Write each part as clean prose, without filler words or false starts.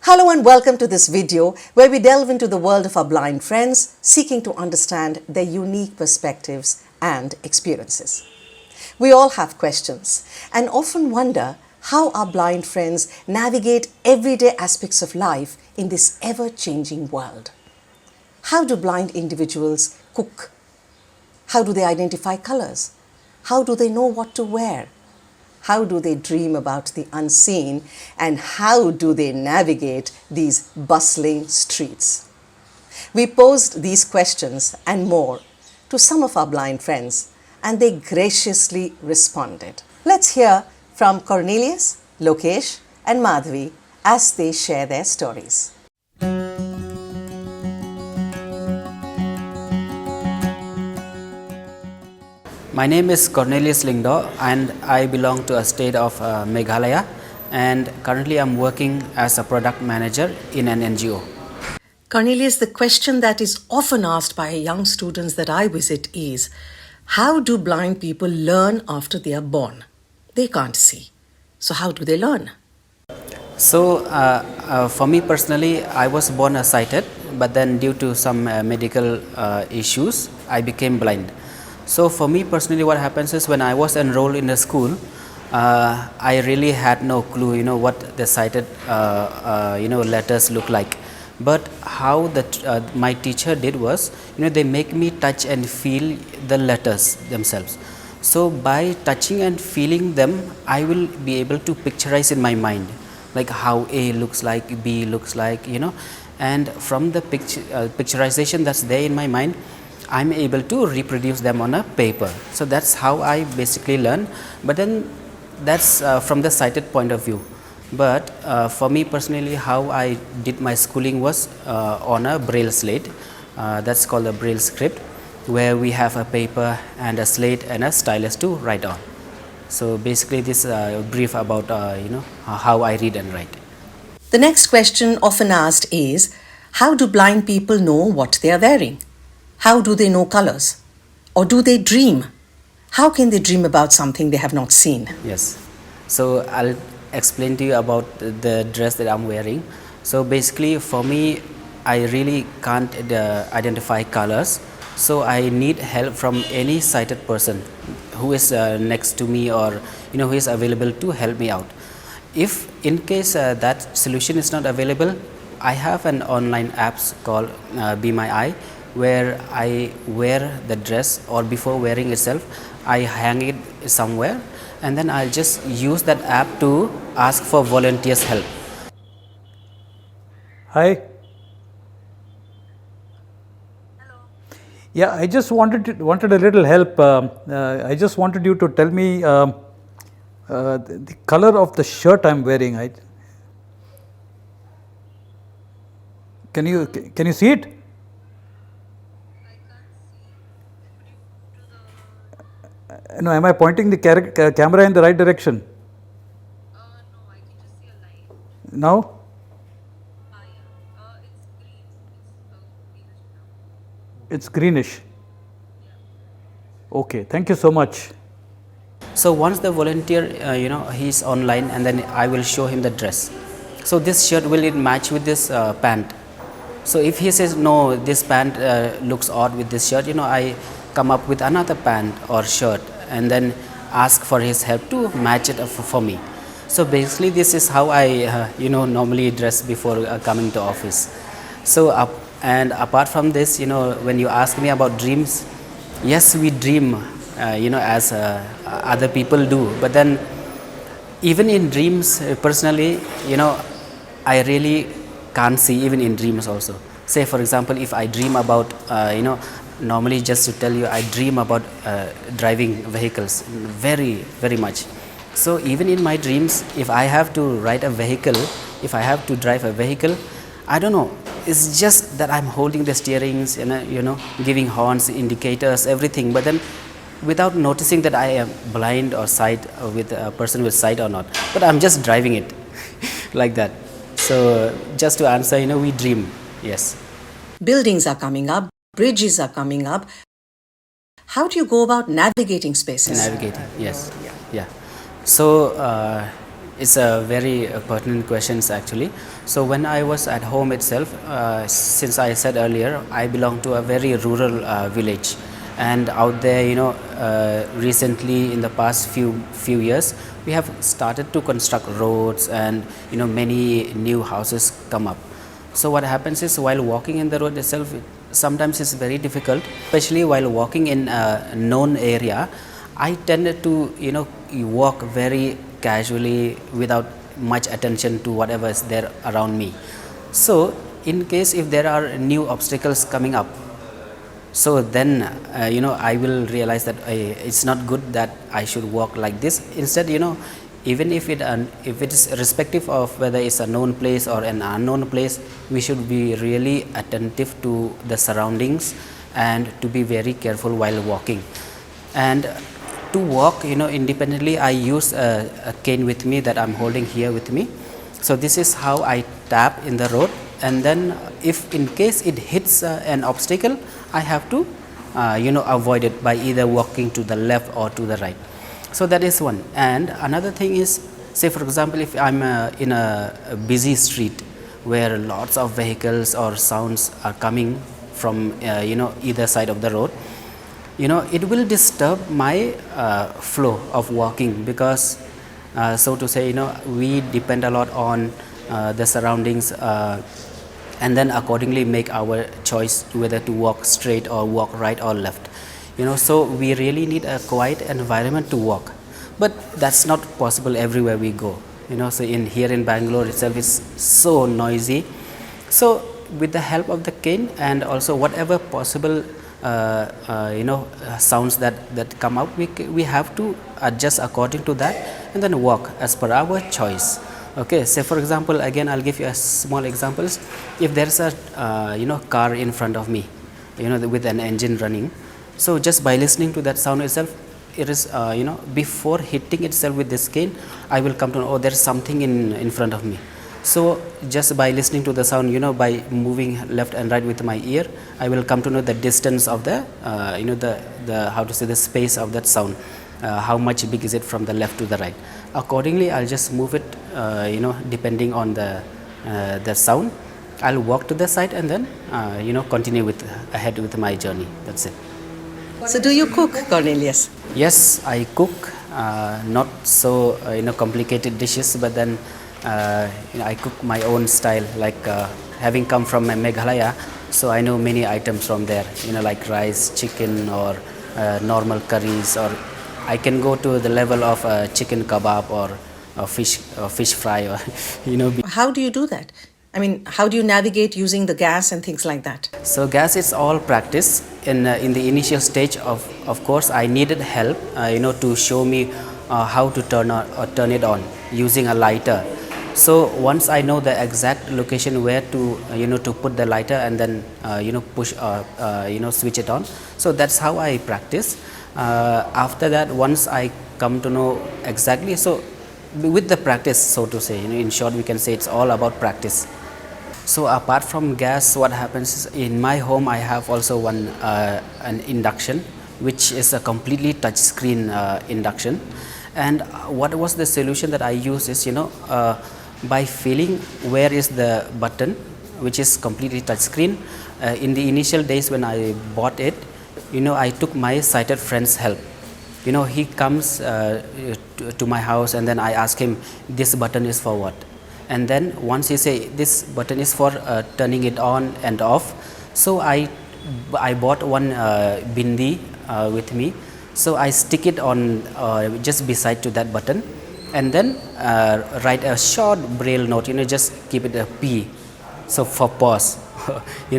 Hello and welcome to this video where we delve into the world of our blind friends, seeking to understand their unique perspectives and experiences. We all have questions and often wonder how our blind friends navigate everyday aspects of life in this ever-changing world. How do blind individuals cook? How do they identify colors? How do they know what to wear? How do they dream about the unseen? And how do they navigate these bustling streets? We posed these questions and more to some of our blind friends, and they graciously responded. Let's hear from Cornelius, Lokesh, and Madhavi as they share their stories. My name is Cornelius Lyng Doh and I belong to a state of Meghalaya, and currently I'm working as a product manager in an NGO. Cornelius, the question that is often asked by young students that I visit is, how do blind people learn after they are born? They can't see. So how do they learn? So for me personally, I was born sighted, but then due to some medical issues, I became blind. So for me personally, what happens is when I was enrolled in the school, I really had no clue, what the sighted, letters look like. But how my teacher did was, they make me touch and feel the letters themselves. So by touching and feeling them, I will be able to picturize in my mind, like how A looks like, B looks like, and from the picturization that's there in my mind, I'm able to reproduce them on a paper. So that's how I basically learn, but then that's from the sighted point of view. But for me personally, how I did my schooling was on a braille slate. That's called a braille script, where we have a paper and a slate and a stylus to write on. So basically this brief about how I read and write. The next question often asked is, how do blind people know what they are wearing? How do they know colors? Or do they dream? How can they dream about something they have not seen? Yes. So I'll explain to you about the dress that I'm wearing. So basically for me, I really can't identify colors. So I need help from any sighted person who is next to me, or who is available to help me out. If in case that solution is not available, I have an online app called Be My Eye, where I wear the dress, or before wearing itself, I hang it somewhere, and then I'll just use that app to ask for volunteers' help. Hi. Hello. Yeah, I just wanted a little help. I just wanted you to tell me the color of the shirt I'm wearing. Can you see it? No, am I pointing the camera in the right direction? No, I can just see a light. Now? Yeah. It's green. It's greenish brown. It's greenish. Yeah. Okay, thank you so much. So once the volunteer, he's online, and then I will show him the dress. So this shirt, will it match with this pant? So if he says no, this pant looks odd with this shirt, I come up with another pant or shirt and then ask for his help to match it for me. So basically this is how I normally dress before coming to office. So and apart from this, when you ask me about dreams, yes, we dream as other people do, but then even in dreams, personally, I really can't see even in dreams also. Say for example, if I dream about normally, just to tell you, I dream about driving vehicles very much. So even in my dreams, if I have to ride a vehicle, if I have to drive a vehicle, I don't know, it's just that I'm holding the steerings, giving horns, indicators, everything, but then without noticing that I am blind or sight, or with a person with sight or not, but I'm just driving it like that. So just to answer, we dream, yes. Buildings are coming up, bridges are coming up. How do you go about navigating spaces? Navigating, yes. Yeah. So It's a very pertinent questions actually. So when I was at home itself, since I said earlier, I belong to a very rural village, and out there, recently in the past few years, we have started to construct roads, and many new houses come up. So what happens is, while walking in the road itself, sometimes it's very difficult, especially while walking in a known area. I tended to walk very casually without much attention to whatever is there around me. So in case if there are new obstacles coming up, so then I will realize that it's not good that I should walk like this. Instead, even if it is irrespective of whether it's a known place or an unknown place, we should be really attentive to the surroundings and to be very careful while walking. And to walk independently, I use a cane with me that I'm holding here with me. So this is how I tap in the road, and then if in case it hits an obstacle, I have to avoid it by either walking to the left or to the right. So that is one. And another thing is, say for example, if I'm in a busy street where lots of vehicles or sounds are coming from either side of the road, it will disturb my flow of walking, because so to say, we depend a lot on the surroundings, and then accordingly make our choice whether to walk straight or walk right or left. So we really need a quiet environment to walk, but that's not possible everywhere we go. So here in Bangalore itself is so noisy. So with the help of the cane, and also whatever possible sounds that come up, we have to adjust according to that and then walk as per our choice. Okay, say for example, again I'll give you a small examples. If there's a car in front of me, with an engine running, so just by listening to that sound itself, it is before hitting itself with this cane, I will come to know, oh, there's something in front of me. So just by listening to the sound, by moving left and right with my ear, I will come to know the distance of the the how to say, the space of that sound, how much big is it from the left to the right. Accordingly, I'll just move it depending on the sound. I'll walk to the side and then continue ahead with my journey. That's it. So do you cook, Cornelius? Yes, I cook, not so complicated dishes, but then I cook my own style, like having come from Meghalaya, so I know many items from there, like rice, chicken, or normal curries, or I can go to the level of chicken kebab or fish fry, or How do you do that? I mean, how do you navigate using the gas and things like that? So gas is all practice. In the initial stage, of course, I needed help, to show me how to turn it on using a lighter. So once I know the exact location where to to put the lighter and then push switch it on. So that's how I practice. After that, once I come to know exactly, so with the practice, so to say, in short, we can say it's all about practice. So apart from gas, what happens is, in my home I have also an induction, which is a completely touch screen induction. And what was the solution that I use is, by feeling where is the button, which is completely touch screen. In the initial days when I bought it, I took my sighted friend's help. He comes to my house, and then I ask him, this button is for what? And then once he say, this button is for turning it on and off. So I bought one bindi with me. So I stick it on just beside to that button, and then write a short braille note, just keep it a P, so for pause,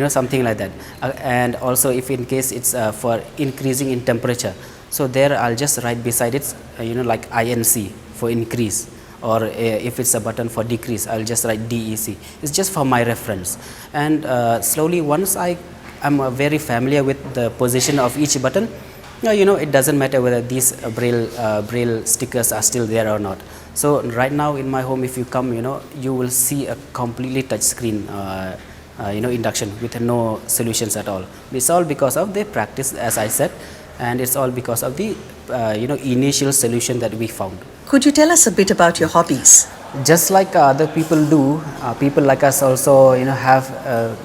something like that. And also, if in case it's for increasing in temperature, so there I'll just write beside it, like INC for increase, or if it's a button for decrease, I'll just write DEC. It's just for my reference. And slowly, once I am very familiar with the position of each button, it doesn't matter whether these braille stickers are still there or not. So right now in my home, if you come, you will see a completely touch screen induction with no solutions at all. It's all because of the practice, as I said, and it's all because of the initial solution that we found. Could you tell us a bit about your hobbies? Just like other people do, people like us also have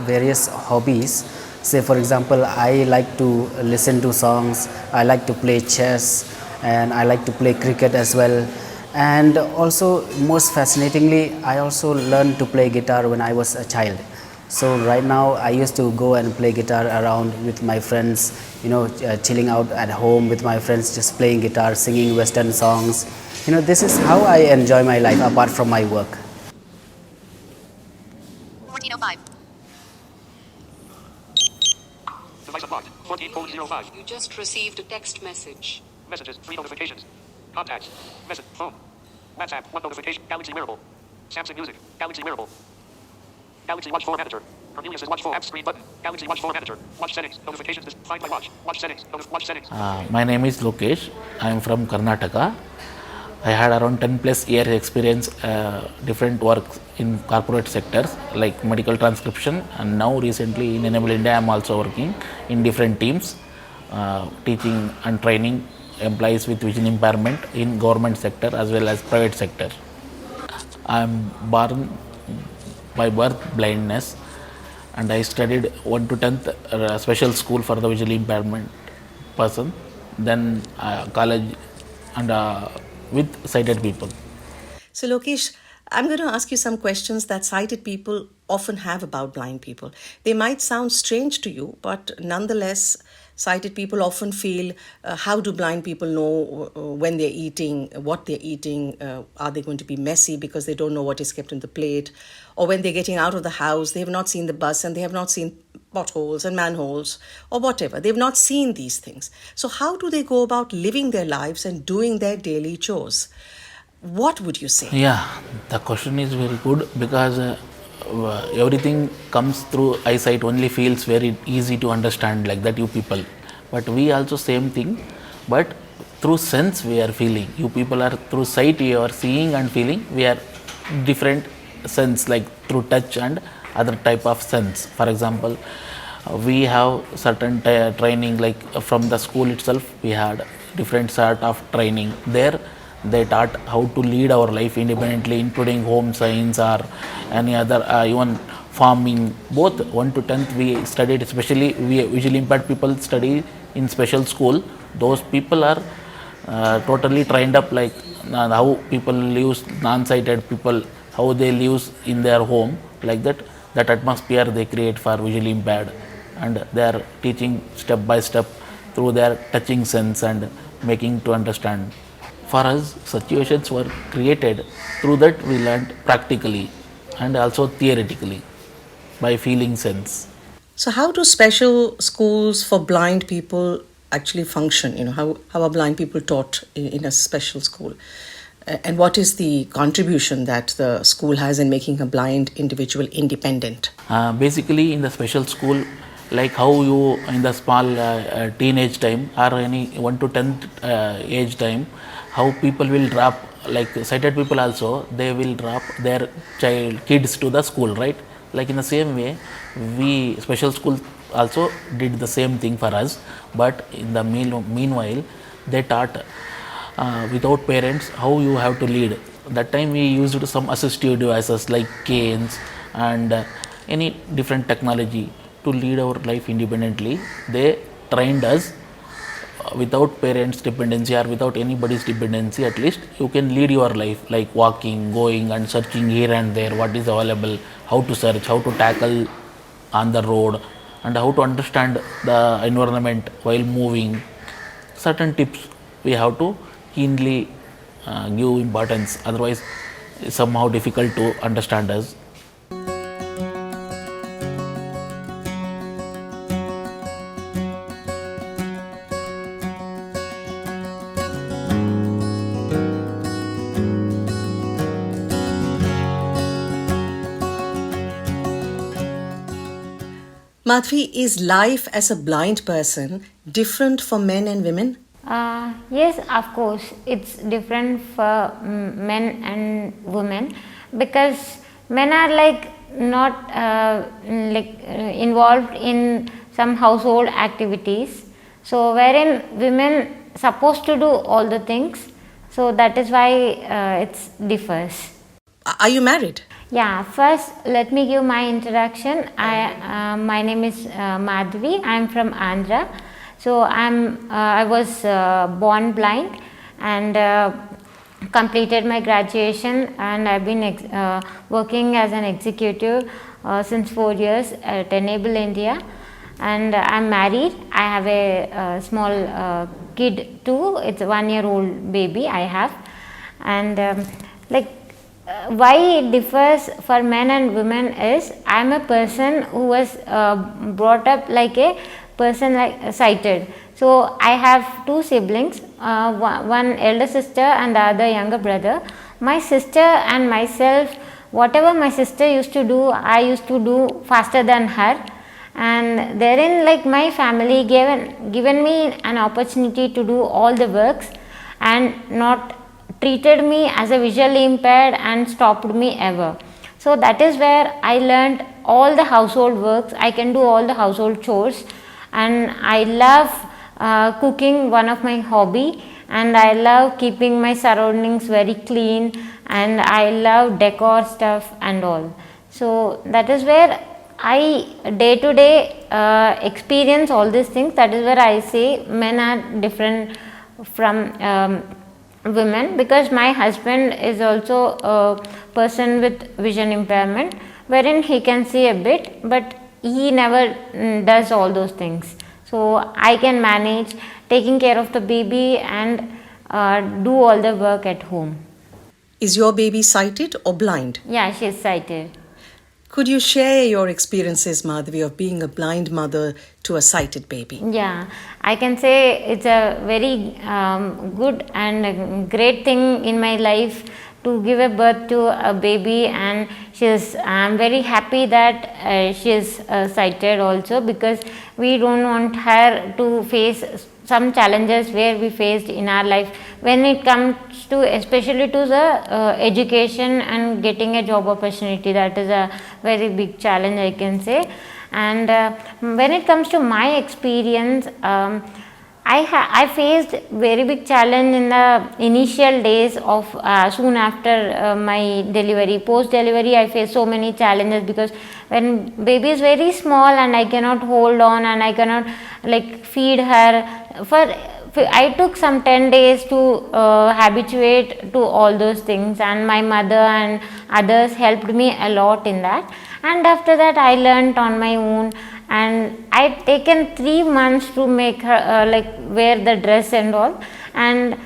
various hobbies. Say for example, I like to listen to songs, I like to play chess, and I like to play cricket as well. And also, most fascinatingly, I also learned to play guitar when I was a child. So right now I used to go and play guitar around with my friends, chilling out at home with my friends, just playing guitar, singing western songs. This is how I enjoy my life apart from my work. 14:05. Device unlocked. 14:05. You just received a text message. Messages. 3 notifications. Contacts. Message. Phone. WhatsApp. 1 notification. Galaxy Wearable. Samsung Music. Galaxy Wearable. Galaxy Watch 4 Manager. Cornelius Watch 4 app screen button. Galaxy Watch 4 Manager. Watch settings. Notifications. Find my watch. Watch settings. Watch settings. My name is Lokesh. I am from Karnataka. I had around 10 plus years experience different works in corporate sectors like medical transcription, and now recently in Enable India I am also working in different teams teaching and training employees with vision impairment in government sector as well as private sector. I am born by birth blindness, and I studied 1 to 10th special school for the visually impairment person, then college and with sighted people. So, Lokesh, I'm going to ask you some questions that sighted people often have about blind people. They might sound strange to you, but nonetheless, sighted people often feel how do blind people know when they're eating, what they're eating? Are they going to be messy because they don't know what is kept in the plate? Or when they're getting out of the house, they have not seen the bus and they have not seen potholes and manholes or whatever. They've not seen these things. So how do they go about living their lives and doing their daily chores? What would you say? Yeah, the question is very good because everything comes through eyesight, only feels very easy to understand like that you people. But we also same thing, but through sense we are feeling. You people are through sight, you are seeing and feeling. We are different sense like through touch and other type of sense. For example, we have certain training like from the school itself. We had different sort of training there. They taught how to lead our life independently, including home science or any other even farming. Both 1 to 10th we studied, especially we visually impaired people study in special school. Those people are totally trained up like how people live, non-sighted people, how they live in their home, like that. That atmosphere they create for visually impaired, and they are teaching step by step through their touching sense and making to understand. For us, situations were created, through that we learned practically and also theoretically by feeling sense. So how do special schools for blind people actually function? How are blind people taught in a special school? And what is the contribution that the school has in making a blind individual independent? Basically, in the special school, like how you in the small teenage time or any 1 to 10th age time, how people will drop, like sighted people also, they will drop their kids to the school, right? Like in the same way, we special school also did the same thing for us, but in the meanwhile, they taught without parents how you have to lead. That time we used some assistive devices like canes and any different technology to lead our life independently. They trained us without parents dependency or without anybody's dependency. At least you can lead your life like walking, going and searching here and there what is available, how to search, how to tackle on the road, and how to understand the environment while moving. Certain tips we have to keenly give importance, otherwise it's somehow difficult to understand us. Madhavi, is life as a blind person different for men and women? Yes, of course, it's different for men and women, because men are like not involved in some household activities, so wherein women supposed to do all the things, so that is why it differs. Are you married? Yeah, first let me give my introduction. My name is Madhavi. I am from Andhra. So I was born blind and completed my graduation, and I've been working as an executive since 4 years at Enable India. And I'm married. I have a small kid too. It's a 1-year-old baby I have. And why it differs for men and women is, I'm a person who was brought up like a person like sighted. So I have 2 siblings, one elder sister and the other younger brother. My sister and myself, whatever my sister used to do, I used to do faster than her. And therein, like, my family given me an opportunity to do all the works and not treated me as a visually impaired and stopped me ever. So that is where I learned all the household works. I can do all the household chores, and I love cooking, one of my hobby, and I love keeping my surroundings very clean, and I love decor stuff and all. So that is where I day to day experience all these things. That is where I say men are different from women, because my husband is also a person with vision impairment, wherein he can see a bit, but he never does all those things. So I can manage taking care of the baby and do all the work at home. Is your baby sighted or blind? Yeah, she is sighted. Could you share your experiences, Madhavi, of being a blind mother to a sighted baby? Yeah, I can say it's a very good and a great thing in my life to give a birth to a baby, and I'm very happy that she is sighted also, because we don't want her to face some challenges where we faced in our life when it comes to, especially to the education and getting a job opportunity. That is a very big challenge, I can say. And when it comes to my experience, I faced very big challenge in the initial days of soon after my delivery. Post delivery, I faced so many challenges, because when baby is very small and I cannot hold on and I cannot like feed her, I took some 10 days to habituate to all those things, and my mother and others helped me a lot in that. And after that I learnt on my own, and I taken 3 months to make her wear the dress and all, and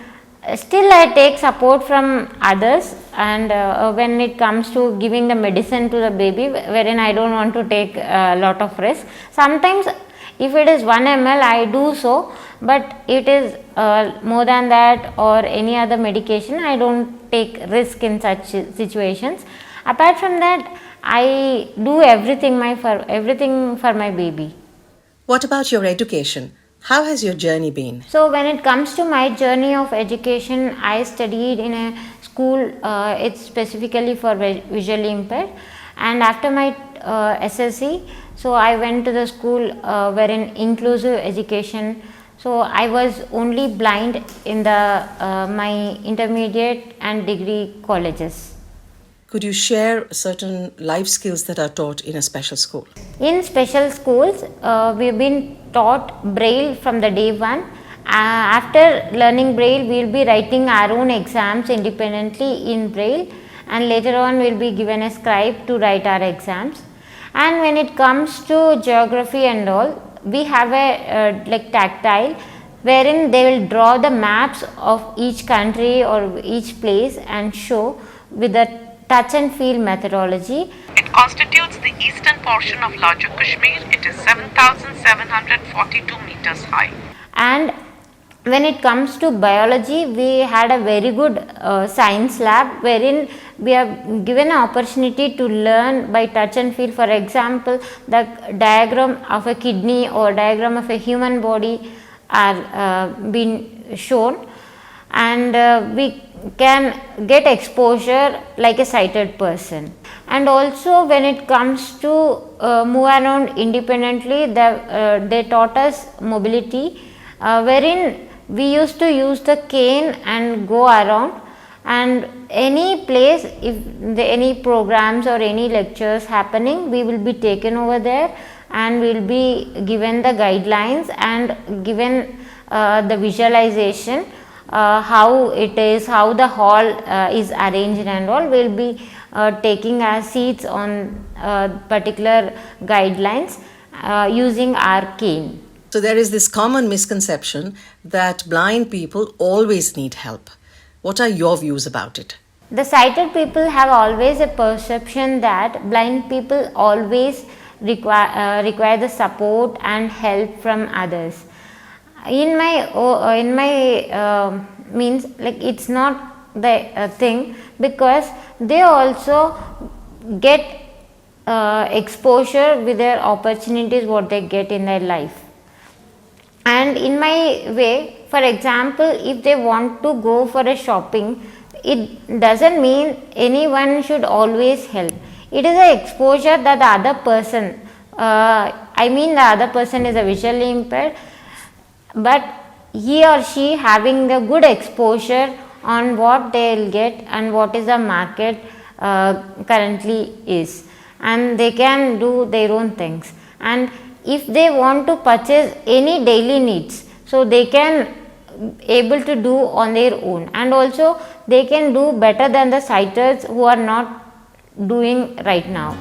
still I take support from others. And when it comes to giving the medicine to the baby, wherein I don't want to take a lot of risk, sometimes if it is 1 ml I do so, but it is more than that or any other medication, I don't take risk in such situations. Apart from that, I do everything for my baby. What about your education? How has your journey been? So when it comes to my journey of education, I studied in a school, it's specifically for visually impaired, and after my SSC, so I went to the school wherein inclusive education. So I was only blind in the my intermediate and degree colleges. Could you share certain life skills that are taught in a special school? In special schools, we've been taught Braille from the day one. After learning Braille, we'll be writing our own exams independently in Braille, and later on we'll be given a scribe to write our exams. And when it comes to geography and all, we have a tactile, wherein they will draw the maps of each country or each place and show with the touch and feel methodology. It constitutes the eastern portion of larger Kashmir. It is 7,742 meters high. And when it comes to biology, we had a very good science lab, wherein we are given an opportunity to learn by touch and feel. For example, the diagram of a kidney or diagram of a human body are being shown, and we can get exposure like a sighted person. And also when it comes to move around independently, they taught us mobility, wherein we used to use the cane and go around, and any place, if any programs or any lectures happening, we will be taken over there and we will be given the guidelines and given the visualization, how it is, how the hall is arranged and all. We will be taking our seats on particular guidelines using our cane. So there is this common misconception that blind people always need help. What are your views about it? The sighted people have always a perception that blind people always require the support and help from others. In my means, like, it's not the thing, because they also get exposure with their opportunities what they get in their life. And in my way, for example, if they want to go for a shopping, it doesn't mean anyone should always help. It is an exposure that the other person, the other person is a visually impaired, but he or she having a good exposure on what they will get and what is the market currently is, and they can do their own things. And if they want to purchase any daily needs, so they can able to do on their own, and also they can do better than the sighters who are not doing right now.